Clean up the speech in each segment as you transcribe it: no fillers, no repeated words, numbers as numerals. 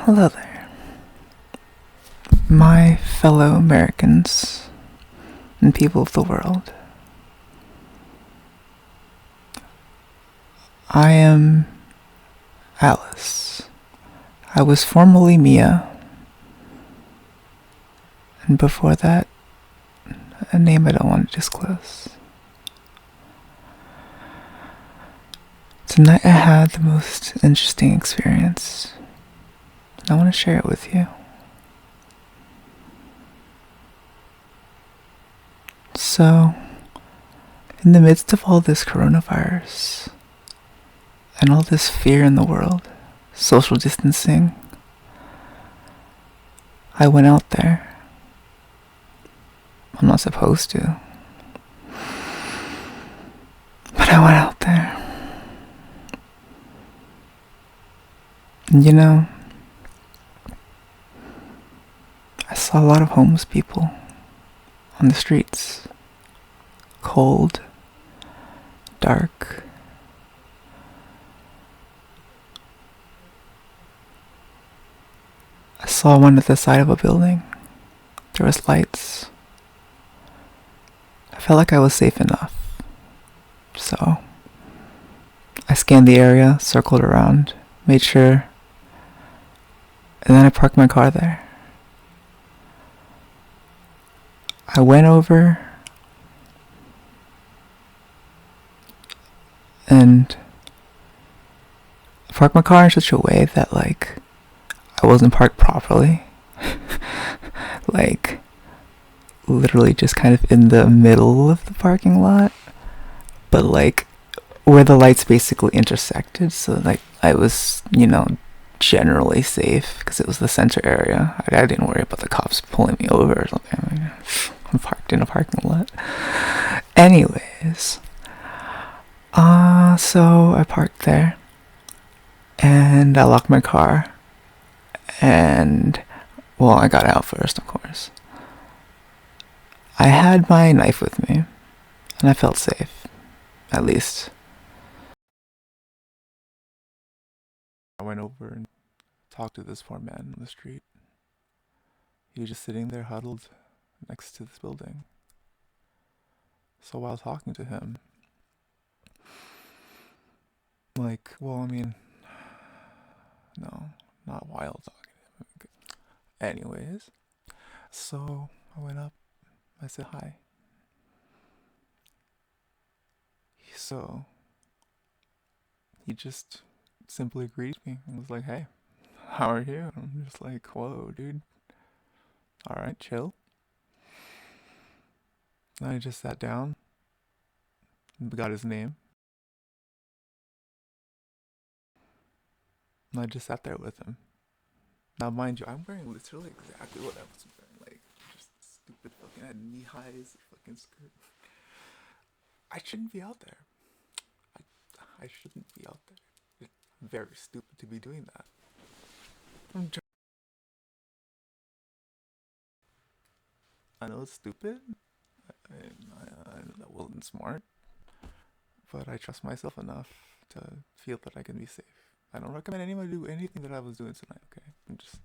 Hello there, my fellow Americans and people of the world. I am Alice. I was formerly Miya, and before that, a name I don't want to disclose. Tonight I had the most interesting experience, and I want to share it with you. So, in the midst of all this coronavirus, and all this fear in the world, social distancing, I went out there. I'm not supposed to, but I went out there. And you know, I saw a lot of homeless people on the streets. Cold, dark. I saw one at the side of a building. There was lights. I felt like I was safe enough. So, I scanned the area, circled around, made sure, and then I parked my car there. I went over and parked my car in such a way that, I wasn't parked properly. Literally just kind of in the middle of the parking lot. But, where the lights basically intersected. So, I was, generally safe because it was the center area. I didn't worry about the cops pulling me over or something. I'm parked in a parking lot. Anyways, so I parked there and I locked my car and, well, I got out first, of course. I had my knife with me and I felt safe, at least. I went over and talked to this poor man on the street. He was just sitting there huddled next to this building. So while talking to him, no, not while talking to him. Anyways, so I went up, I said hi. So he just simply greeted me and was like, hey, how are you? I'm just like, whoa, dude. Alright, chill. And I just sat down and got his name. And I just sat there with him. Now, mind you, I'm wearing literally exactly what I was wearing. Just stupid fucking, I had knee highs, fucking skirt. I shouldn't be out there. I shouldn't be out there. It's very stupid to be doing that. I know it's stupid. I know that wasn't smart. But I trust myself enough to feel that I can be safe. I don't recommend anyone do anything that I was doing tonight, okay? I'm just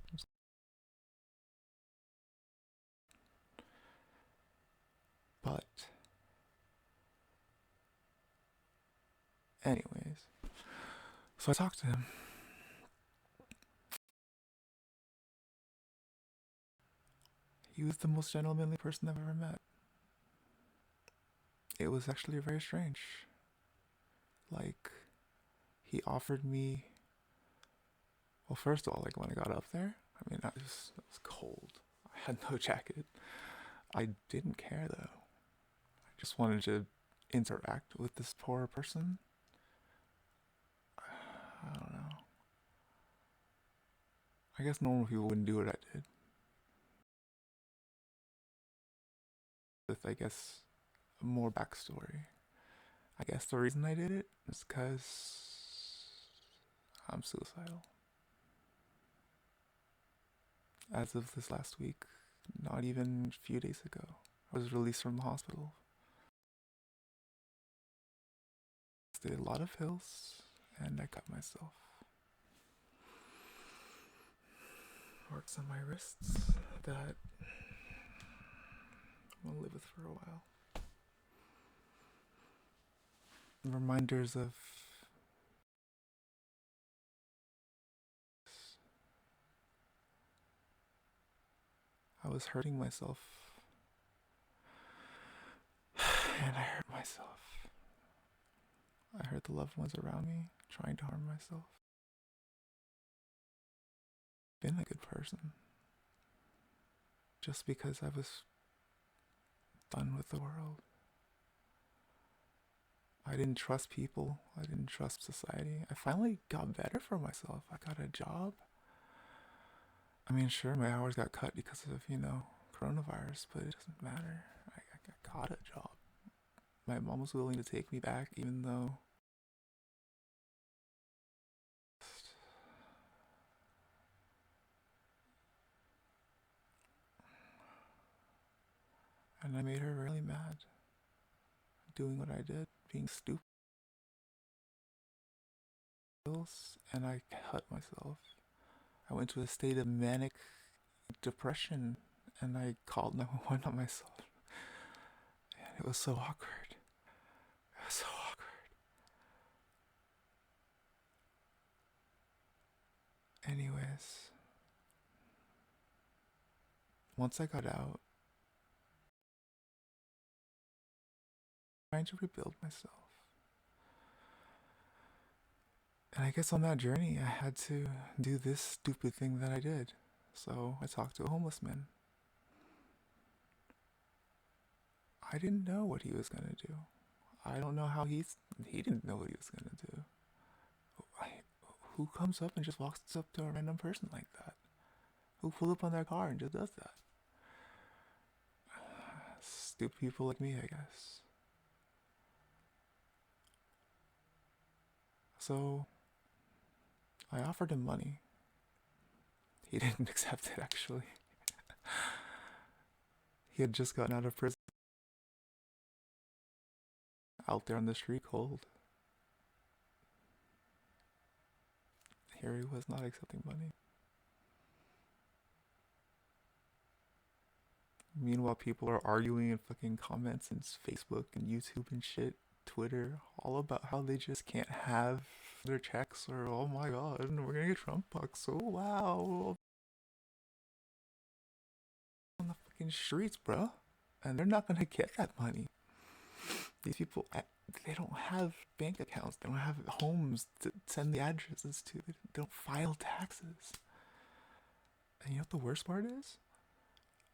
But, anyways. So I talked to him. He was the most gentlemanly person I've ever met. It was actually very strange. He offered me. Well, first of all, when I got up there, it was cold. I had no jacket. I didn't care though. I just wanted to interact with this poor person. I don't know. I guess normal people wouldn't do what I did. With, more backstory. I guess the reason I did it is because I'm suicidal. As of this last week, not even a few days ago, I was released from the hospital. I did a lot of pills, and I cut myself. on my wrists that I'm gonna live with for a while. Reminders of I was hurting myself, and I hurt myself. I hurt the loved ones around me, trying to harm myself. Been a good person. Just because I was done with the world. I didn't trust people. I didn't trust society. I finally got better for myself. I got a job. I mean, sure, my hours got cut because of, coronavirus, but it doesn't matter. I got a job. My mom was willing to take me back, even though and I made her really mad doing what I did, being stupid. And I cut myself. I went to a state of manic depression and I called 911 on myself. And it was so awkward. It was so awkward. Anyways, once I got out, trying to rebuild myself. And I guess on that journey, I had to do this stupid thing that I did. So I talked to a homeless man. I didn't know what he was going to do. I don't know how he didn't know what he was going to do. Who comes up and just walks up to a random person like that? Who pulls up on their car and just does that? Stupid people like me, I guess. So I offered him money. He didn't accept it, actually. He had just gotten out of prison. Out there on the street cold. Here he was not accepting money. Meanwhile, people are arguing in fucking comments and Facebook and YouTube and shit, Twitter, all about how they just can't have their checks or, oh my god, we're gonna get Trump bucks, oh wow. On the fucking streets, bro. And they're not gonna get that money. These people, they don't have bank accounts. They don't have homes to send the addresses to. They don't file taxes. And you know what the worst part is?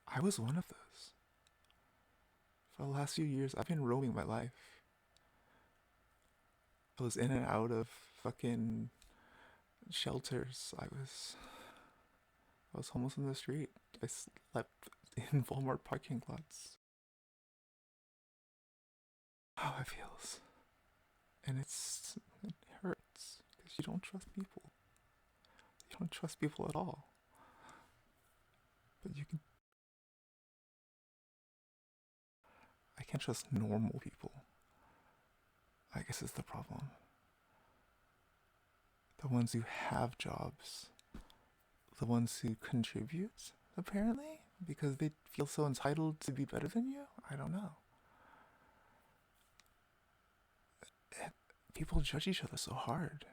I was one of those. For the last few years, I've been roaming my life. I was in and out of fucking shelters. I was homeless in the street. I slept in Walmart parking lots. How it feels. And it hurts because you don't trust people. You don't trust people at all. But I can't trust normal people. I guess is the problem. The ones who have jobs. The ones who contribute, apparently, because they feel so entitled to be better than you. I don't know. People judge each other so hard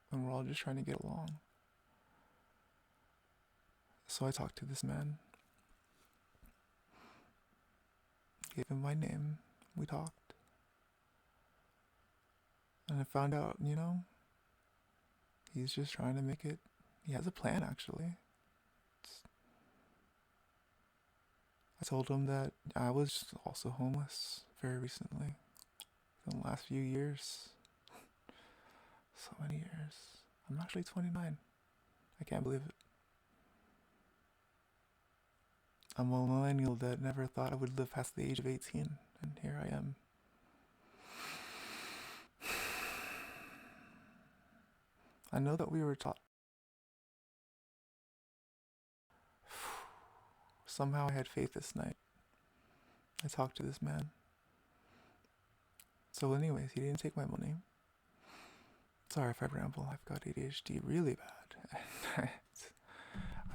when we're all just trying to get along. So I talked to this man, gave him my name, we talked, and I found out, he's just trying to make it. He has a plan, actually. I told him that I was also homeless very recently. In the last few years. So many years. I'm actually 29. I can't believe it. I'm a millennial that never thought I would live past the age of 18, and here I am. I know that we were taught. Somehow I had faith this night. I talked to this man. So anyways, he didn't take my money. Sorry if I ramble. I've got ADHD really bad.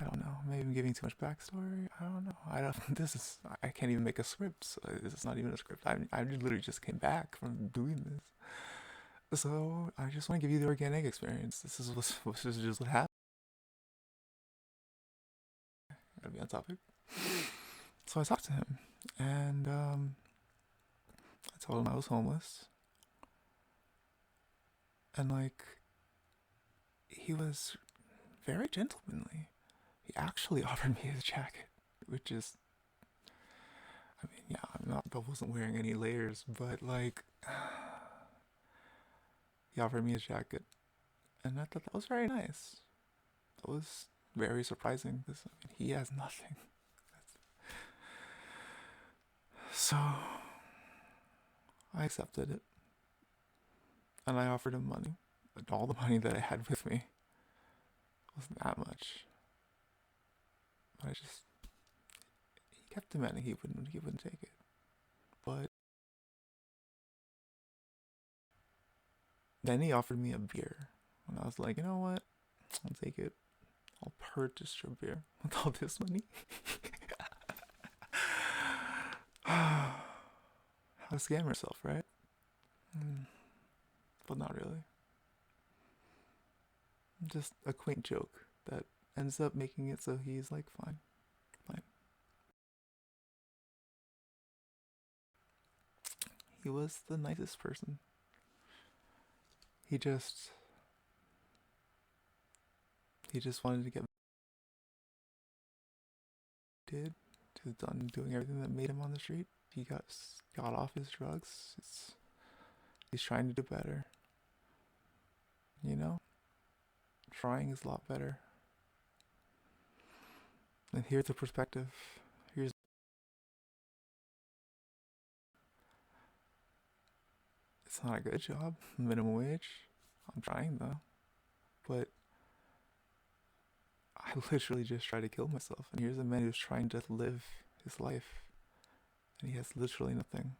I don't know. Maybe I'm giving too much backstory. I don't know. I don't. This is. I can't even make a script. So this is not even a script. I literally just came back from doing this. So I just want to give you the organic experience. This is just what happened. Gotta be on topic. So I talked to him, and I told him I was homeless, and like he was very gentlemanly. He actually offered me his jacket, which is, I mean, yeah, I wasn't wearing any layers, but like, he offered me his jacket, and I thought that was very nice. That was very surprising because I mean, he has nothing. So I accepted it, and I offered him money. But all the money that I had with me wasn't that much. But I just he kept demanding he wouldn't take it. But then he offered me a beer, and I was like, you know what? I'll take it. I'll purchase your beer with all this money. How to scam yourself, right? But not really. Just a quaint joke that ends up making it so he's like, fine, fine. He was the nicest person. He just he just wanted to get did to done doing everything that made him on the street. He got off his drugs. He's trying to do better. You know, trying is a lot better. And here's the perspective. Here's It's not a good job, minimum wage. I'm trying though, but I literally just tried to kill myself. And here's a man who's trying to live his life, and he has literally nothing.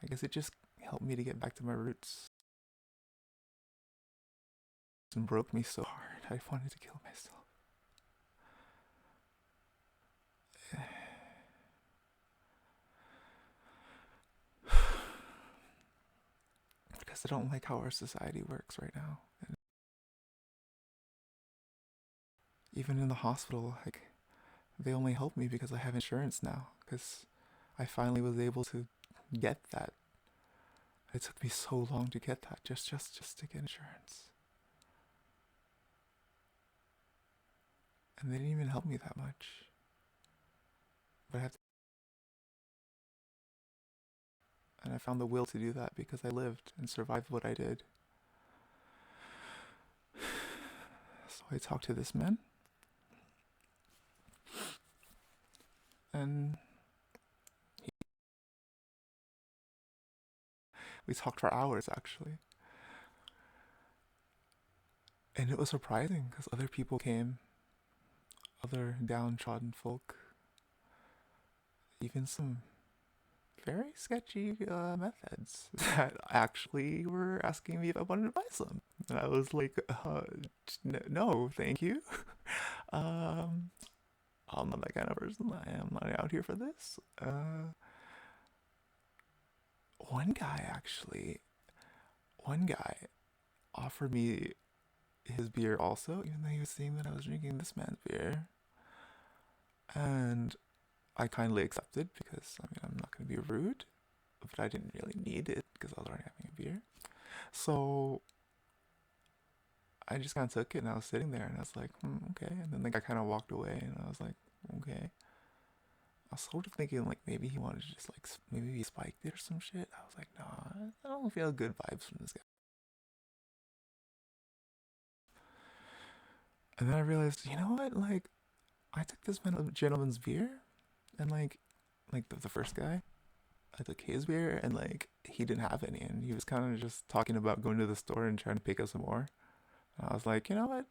I guess it just helped me to get back to my roots. And broke me so hard, I wanted to kill myself. Because I don't like how our society works right now. And even in the hospital, like, they only help me because I have insurance now. Because I finally was able to get that. It took me so long to get that, just to get insurance. And they didn't even help me that much. But and I found the will to do that because I lived and survived what I did. So I talked to this man, and we talked for hours actually. And it was surprising because other people came, other downtrodden folk, even some very sketchy methods that actually were asking me if I wanted to buy some. And I was like, no, thank you. um, I'm not that kind of person. I am not out here for this. One guy actually, one guy offered me his beer also, even though he was seeing that I was drinking this man's beer. And I kindly accepted because, I mean, I'm not going to be rude, but I didn't really need it because I was already having a beer. So I just kind of took it and I was sitting there and I was like, okay. And then the guy kind of walked away and I was like, okay. I was sort of thinking like maybe he wanted to just like, maybe he spiked it or some shit. I was like, nah, I don't feel good vibes from this guy. And then I realized, you know what? Like, I took this gentleman's beer and like the first guy, I took his beer and like he didn't have any and he was kind of just talking about going to the store and trying to pick up some more. And I was like, you know what?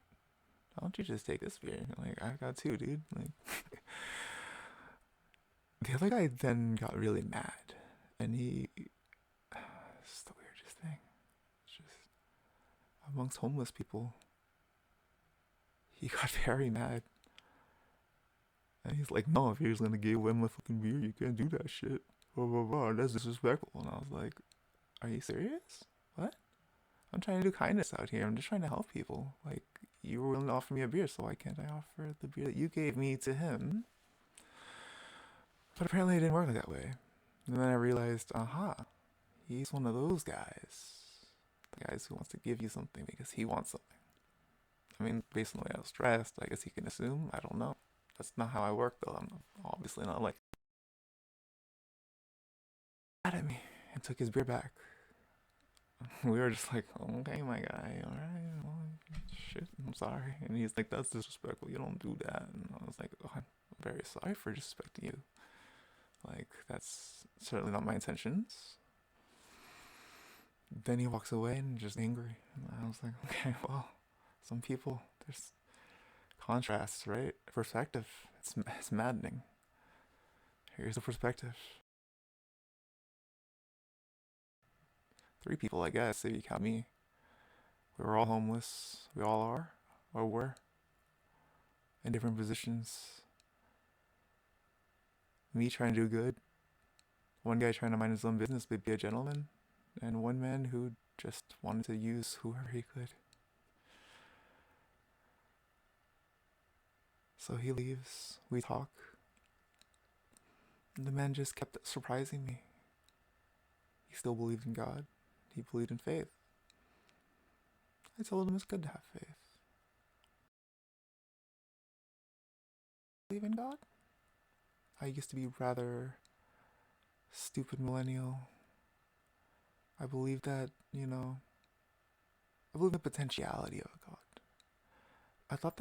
Why don't you just take this beer? Like I got two, dude. Like the other guy then got really mad, and it's the weirdest thing. It's just amongst homeless people, he got very mad, And he's like, no, if you're just gonna give away my fucking beer, you can't do that shit. Blah, blah, blah. That's disrespectful. And I was like, are you serious? What? I'm trying to do kindness out here. I'm just trying to help people. Like, you were willing to offer me a beer, so why can't I offer the beer that you gave me to him? But apparently it didn't work that way. And then I realized, aha, he's one of those guys. The guys who wants to give you something because he wants something. I mean, based on the way I was dressed, I guess he can assume. I don't know. That's not how I work, though. I'm obviously not like mad at me and took his beer back. We were just like, okay, my guy, alright, well, shit, I'm sorry. And he's like, that's disrespectful, you don't do that. And I was like, oh, I'm very sorry for disrespecting you. Like, that's certainly not my intentions. Then he walks away and just angry. And I was like, okay, well, some people, there's contrasts, right? Perspective. It's maddening. Here's the perspective. 3 people, I guess, if you count me. We were all homeless. We all are, or were, in different positions. Me trying to do good. One guy trying to mind his own business but be a gentleman. And one man who just wanted to use whoever he could. So he leaves. We talk. And the man just kept surprising me. He still believed in God. He believed in faith. I told him it's good to have faith. Believe in God? I used to be rather stupid millennial. I believe that, I believe in the potentiality of a God. I thought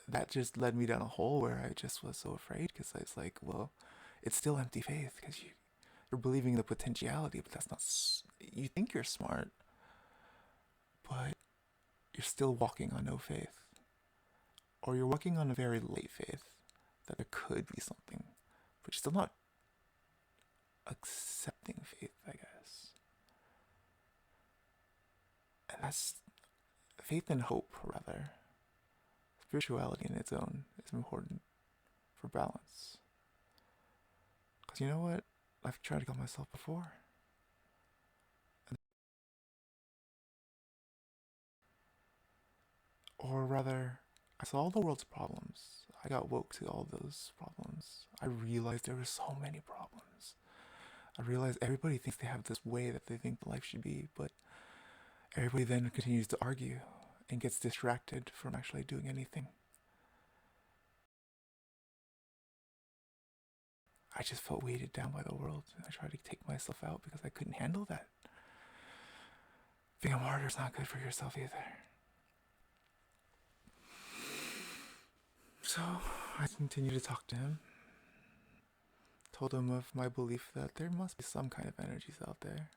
that just led me down a hole where I just was so afraid because I was like, well, it's still empty faith because you're believing in the potentiality, but that's not. You think you're smart, but you're still walking on no faith, or you're walking on a very late faith that there could be something, but you're still not accepting faith, I guess. And that's faith and hope, rather. Spirituality in its own is important for balance. Because you know what? I've tried to kill myself before. Or rather, I saw all the world's problems. I got woke to all those problems. I realized there were so many problems. I realized everybody thinks they have this way that they think life should be, but everybody then continues to argue and gets distracted from actually doing anything. I just felt weighted down by the world. I tried to take myself out because I couldn't handle that. Being a martyr is not good for yourself either. So I continued to talk to him. Told him of my belief that there must be some kind of energies out there.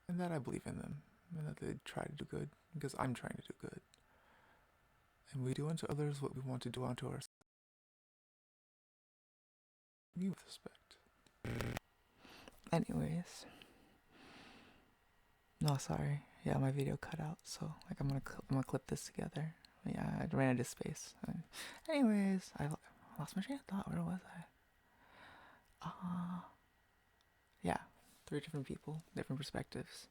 And that I believe in them. And that they try to do good because I'm trying to do good. And we do unto others what we want to do unto ourselves. Me with respect. Anyways. No, sorry. Yeah, my video cut out. So, like, I'm gonna clip this together. Yeah, I ran out of space. Anyways, I lost my train of thought. Where was I? Yeah, 3 different people, different perspectives.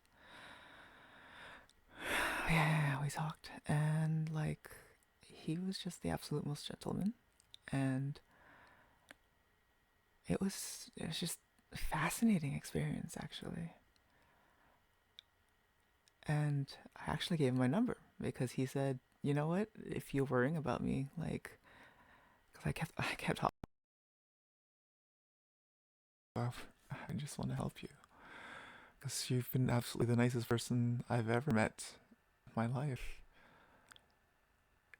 Yeah, we talked, and like, he was just the absolute most gentleman, and it was just a fascinating experience actually. And I actually gave him my number because he said, you know what, if you're worrying about me, like, because I kept talking. I just want to help you because you've been absolutely the nicest person I've ever met in my life.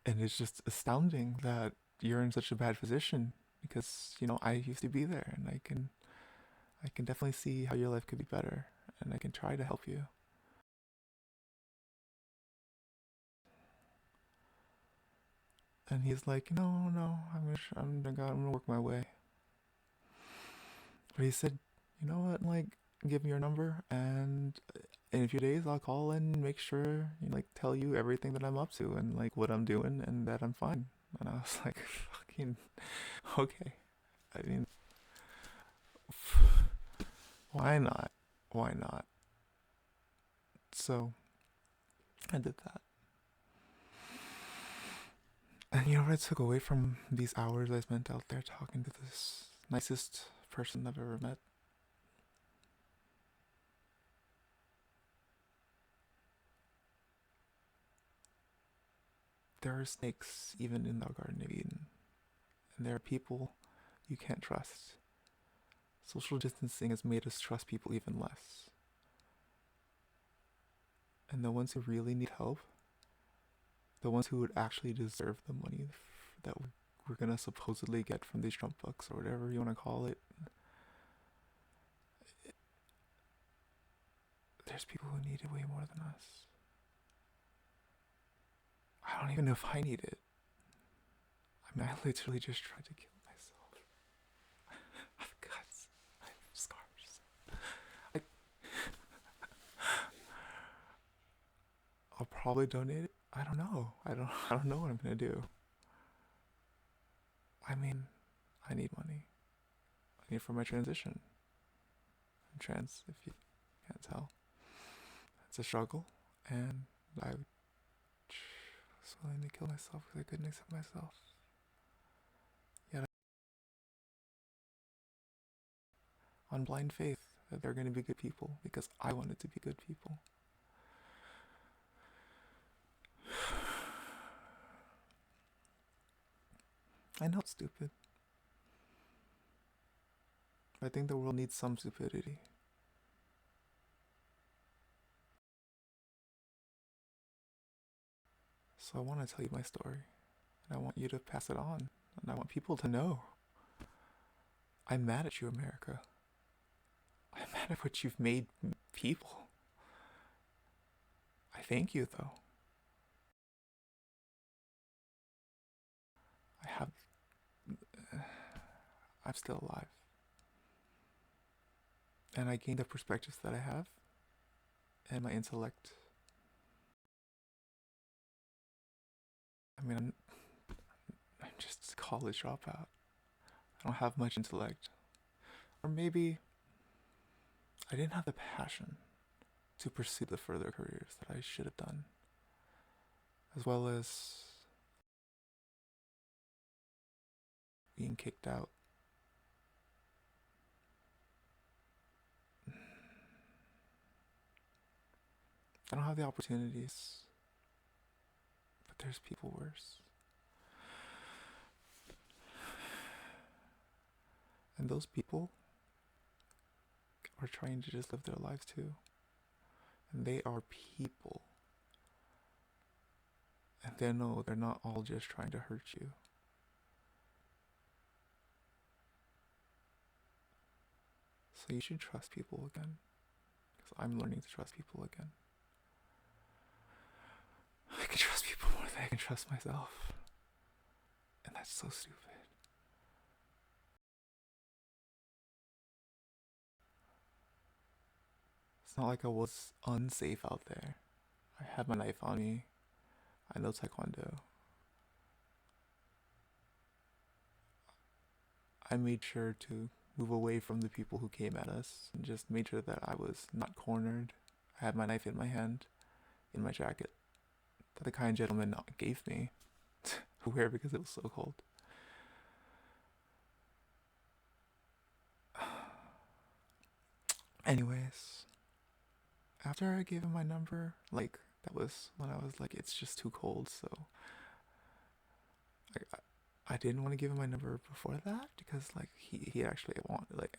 And it's just astounding that you're in such a bad position because, I used to be there and I can definitely see how your life could be better and I can try to help you. And he's like, no, I'm gonna work my way. But he said, you know what, like, give me your number and in a few days I'll call and make sure, like, tell you everything that I'm up to and like what I'm doing and that I'm fine. And I was like, fucking okay. I mean, why not? Why not? So I did that. And you know what I took away from these hours I spent out there talking to this nicest person I've ever met? There are snakes even in the Garden of Eden. And there are people you can't trust. Social distancing has made us trust people even less. And the ones who really need help, the ones who would actually deserve the money that we're gonna supposedly get from these Trump bucks or whatever you want to call it, there's people who need it way more than us. I don't even know if I need it. I mean, I literally just tried to kill myself. I have cuts. I have scars. I, I'll probably donate it. I don't know. I don't know what I'm gonna do. I mean, I need money. I need it for my transition. I'm trans, if you can't tell. It's a struggle, and I was willing to kill myself because I couldn't accept myself. Yet, on blind faith that they're going to be good people because I wanted to be good people. I know it's stupid. I think the world needs some stupidity. So I want to tell you my story, and I want you to pass it on, and I want people to know. I'm mad at you, America. I'm mad at what you've made people. I thank you, though. I have. I'm still alive. And I gained the perspectives that I have, and my intellect. I mean, I'm just a college dropout. I don't have much intellect. Or maybe I didn't have the passion to pursue the further careers that I should have done, as well as being kicked out. I don't have the opportunities, but there's people worse. And those people are trying to just live their lives too. And they are people. And they know they're not all just trying to hurt you. So you should trust people again. Because I'm learning to trust people again. I can trust people more than I can trust myself. And that's so stupid. It's not like I was unsafe out there. I had my knife on me. I know Taekwondo. I made sure to move away from the people who came at us and just made sure that I was not cornered. I had my knife in my hand, in my jacket, that the kind gentleman gave me to wear because it was so cold. Anyways, after I gave him my number, like, that was when I was like, it's just too cold, so I didn't want to give him my number before that because like he actually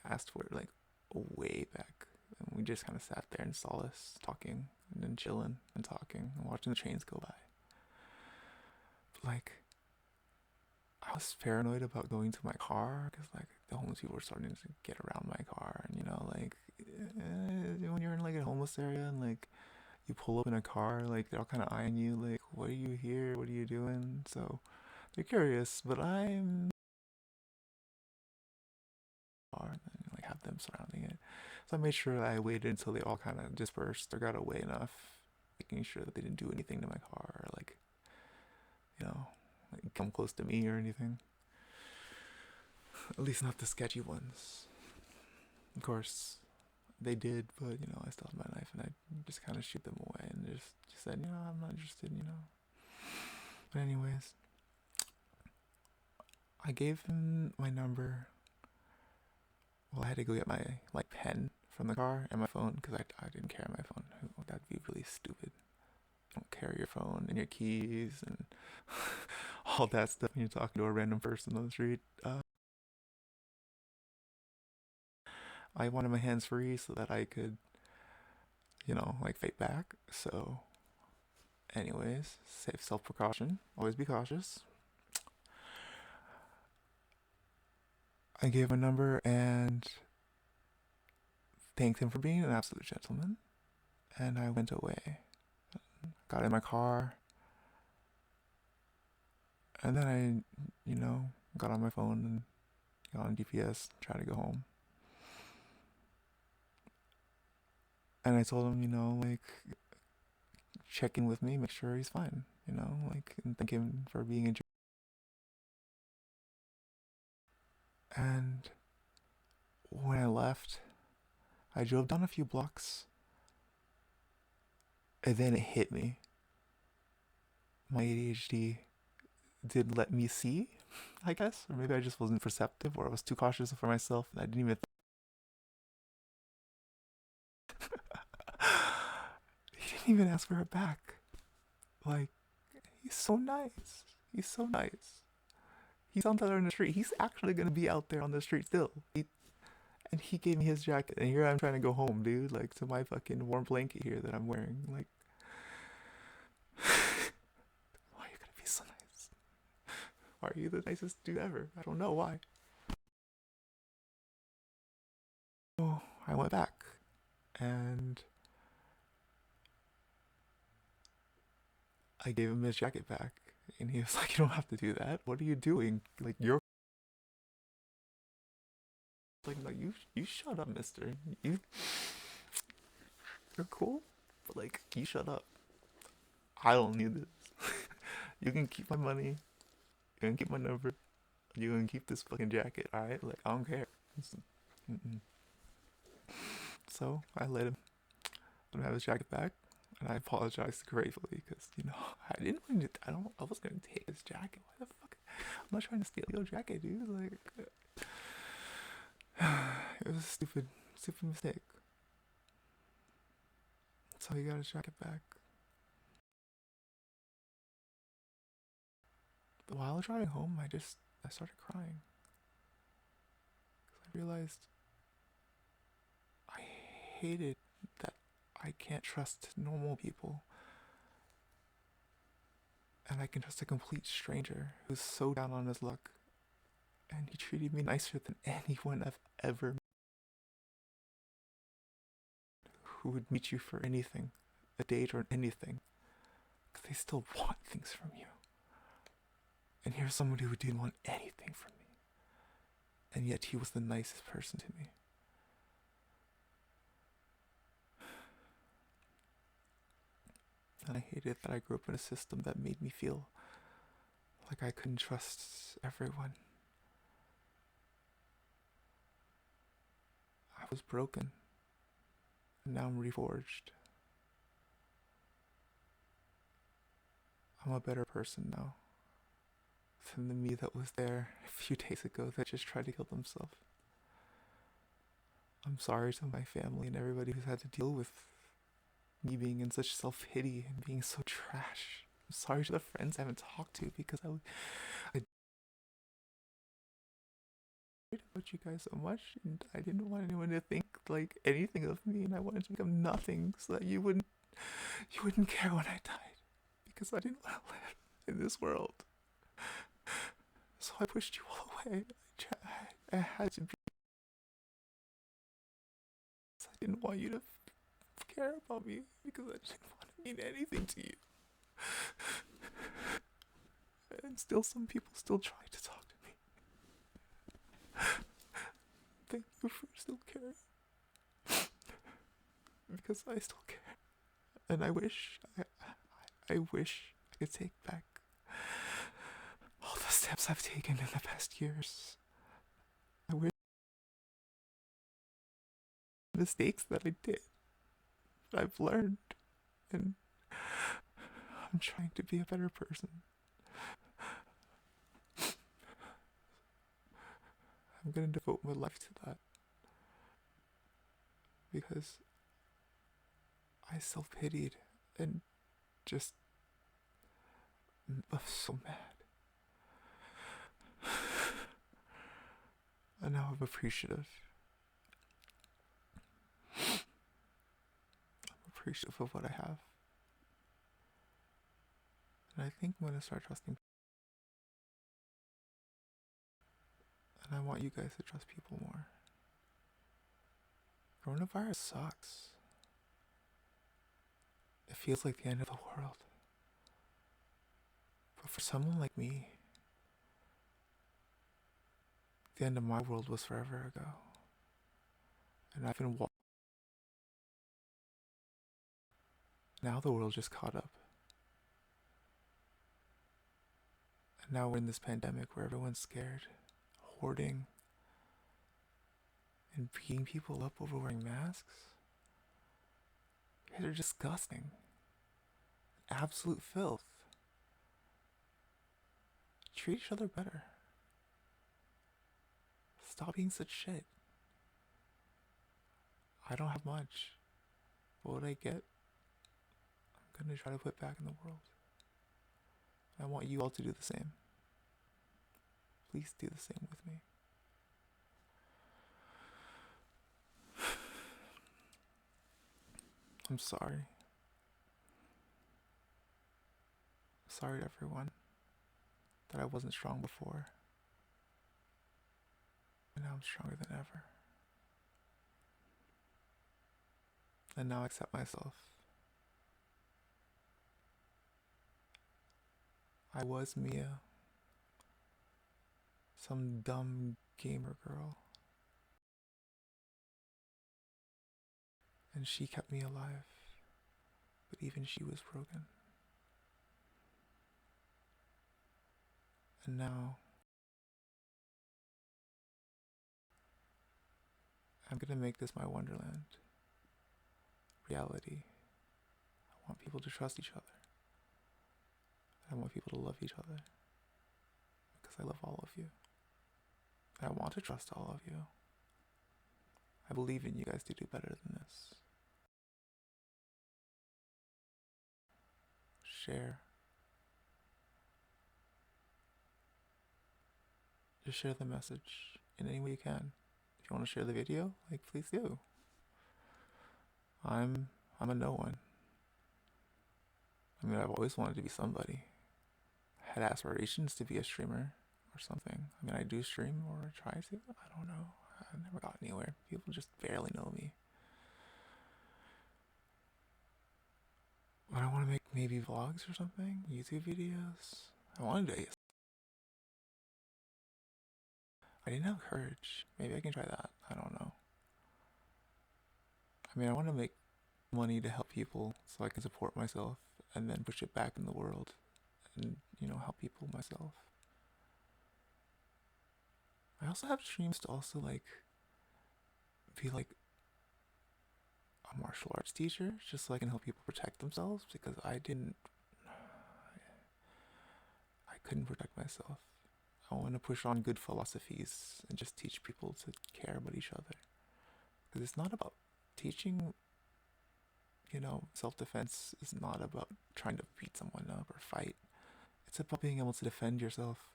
asked for it like way back, and we just kind of sat there in solace talking and then chilling and talking and watching the trains go by. But like I was paranoid about going to my car because like the homeless people were starting to get around my car, and when you're in like a homeless area and like you pull up in a car, like they're all kind of eyeing you like, what are you here, what are you doing? So they're curious, but I'm and then like have them surrounding it. So I made sure that I waited until they all kind of dispersed or got away enough, making sure that they didn't do anything to my car, or like, you know, like come close to me or anything. At least not the sketchy ones. Of course, they did, but I still had my knife, and I just kind of shoot them away, and just said, I'm not interested. But anyways, I gave him my number. Well, I had to go get my pen from the car and my phone because I didn't carry my phone. That'd be really stupid. Don't carry your phone and your keys and all that stuff when you're talking to a random person on the street. I wanted my hands free so that I could, fight back. So, anyways, safe self precaution. Always be cautious. I gave my number and thanked him for being an absolute gentleman. And I went away. Got in my car. And then I, got on my phone and got on GPS, tried to go home. And I told him, check in with me, make sure he's fine, and thank him for being a. And when I left, I drove down a few blocks, and then it hit me. My ADHD did let me see, I guess, or maybe I just wasn't perceptive, or I was too cautious for myself, and I didn't even. He didn't even ask for her back. Like, he's so nice. He's so nice. He's out there on the street. He's actually gonna be out there on the street still. And he gave me his jacket, and here I'm trying to go home, dude. Like, to my fucking warm blanket here that I'm wearing. Like, why are you gonna be so nice? Why are you the nicest dude ever? I don't know why. So I went back, and I gave him his jacket back, and he was like, "You don't have to do that. What are you doing? Like, you're like, no, you shut up, Mister. You're cool, but like, you shut up. I don't need this. You can keep my money. You can keep my number. You can keep this fucking jacket. All right? Like, I don't care." Mm-mm. So I let him have his jacket back, and I apologized gratefully because I didn't want to. I was gonna take his jacket. Why the fuck? I'm not trying to steal your jacket, dude. Like, it was a stupid mistake. So he got his jacket back. But while driving home, I started crying because I realized I hated that I can't trust normal people. And I can trust a complete stranger who's so down on his luck. And he treated me nicer than anyone I've ever met, who would meet you for anything, a date or anything. Because they still want things from you. And here's somebody who didn't want anything from me. And yet he was the nicest person to me. And I hated that I grew up in a system that made me feel like I couldn't trust everyone. I was broken. And now I'm reforged. I'm a better person now than the me that was there a few days ago that just tried to kill themselves. I'm sorry to my family and everybody who's had to deal with me being in such self-pity and being so trash. I'm sorry to the friends I haven't talked to because I worried about you guys so much, and I didn't want anyone to think like anything of me, and I wanted to become nothing so that you wouldn't care when I died, because I didn't want to live in this world. So I pushed you all away. I had to be. I didn't want you to care about me because I didn't want to mean anything to you. And still, some people still try to talk to me. Thank you for still caring. because I still care. And I wish I could take back all the steps I've taken in the past years. I wish the mistakes that I did, that I've learned, and I'm trying to be a better person. I'm gonna devote my life to that because I self-pitied and just I'm so mad. And now I'm appreciative. I'm appreciative of what I have. And I think I'm gonna start trusting. And I want you guys to trust people more. Coronavirus sucks. It feels like the end of the world. But for someone like me, the end of my world was forever ago. And I've been now the world just caught up. And now we're in this pandemic where everyone's scared, hoarding, and beating people up over wearing masks. You guys are disgusting. Absolute filth. Treat each other better. Stop being such shit. I don't have much. But what I get, I'm gonna try to put back in the world. I want you all to do the same. Please do the same with me. I'm sorry. Sorry to everyone that I wasn't strong before. And now I'm stronger than ever. And now I accept myself. I was Miya, some dumb gamer girl. And she kept me alive. But even she was broken. And now I'm gonna make this my wonderland. Reality. I want people to trust each other. I want people to love each other. Because I love all of you. I want to trust all of you. I believe in you guys to do better than this. Share. Just share the message in any way you can. If you want to share the video, please do. I'm a no one. I mean, I've always wanted to be somebody. I had aspirations to be a streamer or something. I mean, I do stream or try to. I don't know. I've never got anywhere. People just barely know me. But I want to make maybe vlogs or something, YouTube videos. I wanted to. I didn't have courage. Maybe I can try that. I don't know. I mean, I want to make money to help people so I can support myself and then push it back in the world and, help people myself. I also have dreams to also be like a martial arts teacher just so I can help people protect themselves because I couldn't protect myself. I want to push on good philosophies and just teach people to care about each other. Because it's not about teaching, self-defense is not about trying to beat someone up or fight. It's about being able to defend yourself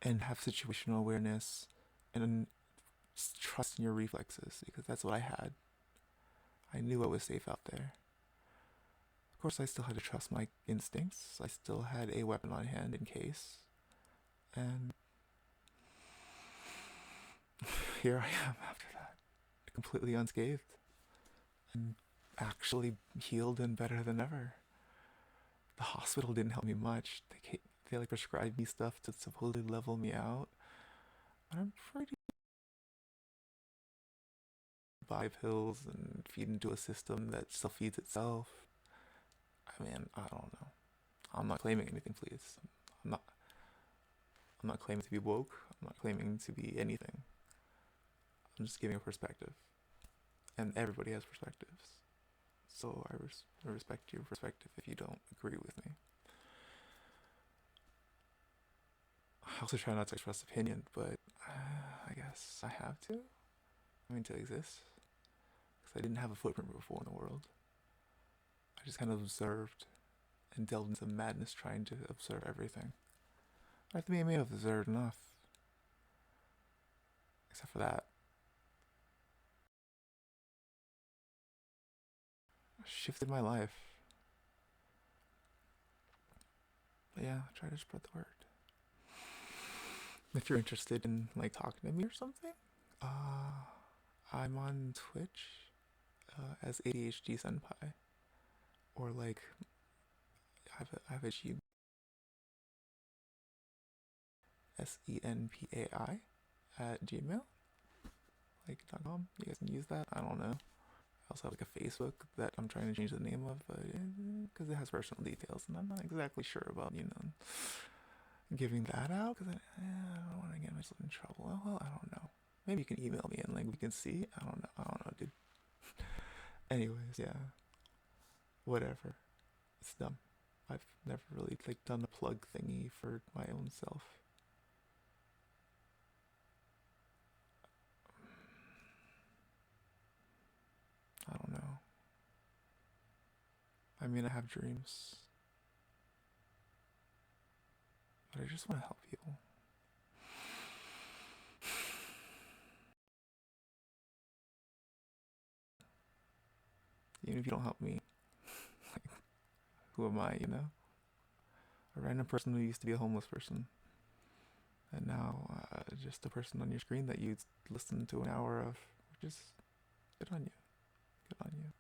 and have situational awareness and trust in your reflexes because that's what I had. I knew I was safe out there. Of course, I still had to trust my instincts. I still had a weapon on hand in case. And here I am after that, completely unscathed and actually healed and better than ever. The hospital didn't help me much. They prescribed me stuff to supposedly level me out. But I'm pretty buy pills and feed into a system that still feeds itself. I mean, I don't know. I'm not claiming anything, please. I'm not. I'm not claiming to be woke. I'm not claiming to be anything. I'm just giving a perspective, and everybody has perspectives. So I respect your perspective if you don't agree with me. I also try not to express opinion, but I guess I have to. I mean, to exist. Because I didn't have a footprint before in the world. I just kind of observed and delved into madness trying to observe everything. I think I may have observed enough. Except for that. I shifted my life. But yeah, try to spread the word. If you're interested in like talking to me or something, I'm on Twitch as ADHDSenpai, or like I have a G SENPAI at Gmail like .com. You guys can use that. I don't know. I also have like a Facebook that I'm trying to change the name of, but because it has personal details, and I'm not exactly sure about giving that out because I don't want to get myself in trouble. Well, I don't know. Maybe you can email me and like we can see. I don't know. I don't know, dude. Anyways, yeah. Whatever. It's dumb. I've never really like done a plug thingy for my own self. I don't know. I mean, I have dreams, but I just want to help people. Even if you don't help me, like, who am I, A random person who used to be a homeless person. And now, just a person on your screen that you listen to an hour of. Just good on you. Good on you.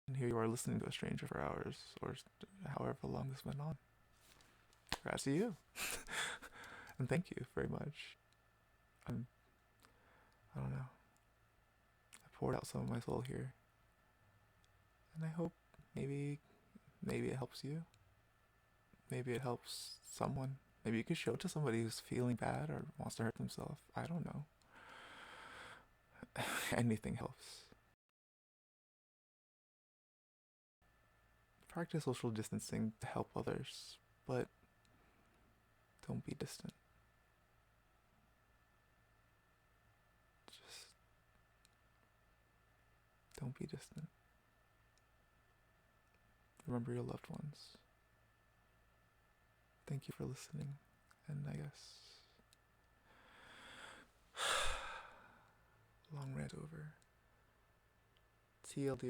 And here you are listening to a stranger for hours, or however long this went on. Congrats to you. And thank you very much. I don't know. I poured out some of my soul here. And I hope maybe it helps you. Maybe it helps someone. Maybe you could show it to somebody who's feeling bad or wants to hurt themselves. I don't know. Anything helps. Practice social distancing to help others, but don't be distant. Just don't be distant. Remember your loved ones. Thank you for listening, and I guess long rant over. TLD.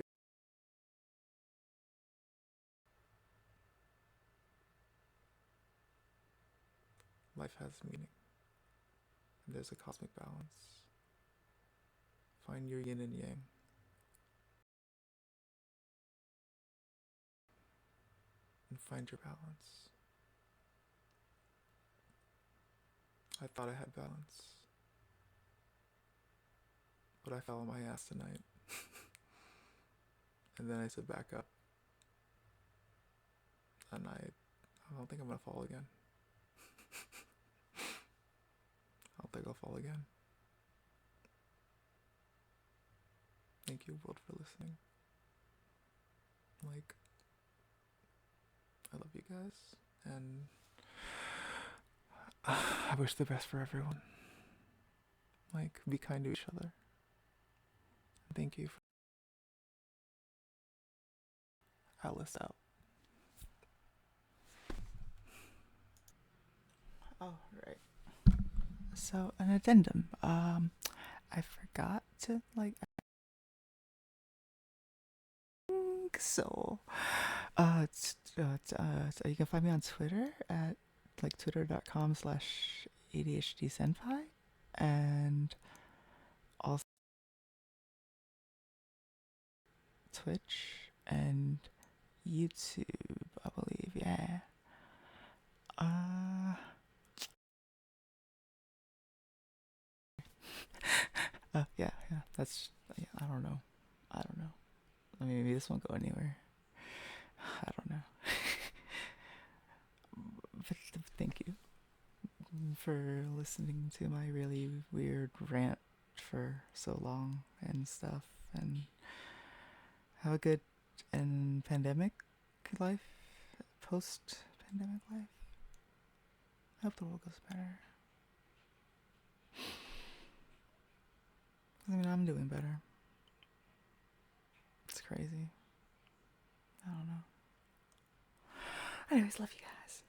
Life has meaning, and there's a cosmic balance. Find your yin and yang. And find your balance. I thought I had balance, but I fell on my ass tonight. And then I sit back up, and I don't think I'm gonna fall again. I don't think I'll fall again. Thank you, world, for listening. Like, I love you guys, and I wish the best for everyone. Like, be kind to each other. Thank you. Alice out. Oh, right. So, an addendum. I forgot to, like, so, you can find me on Twitter at, like, twitter.com/ADHDSenpai, and also Twitch and YouTube, I believe, yeah. Yeah. That's, yeah, I don't know. I mean, maybe this won't go anywhere. I don't know. But thank you for listening to my really weird rant for so long and stuff. And have a good and pandemic life, post pandemic life. I hope the world goes better. I mean, I'm doing better. It's crazy. I don't know. Anyways, love you guys.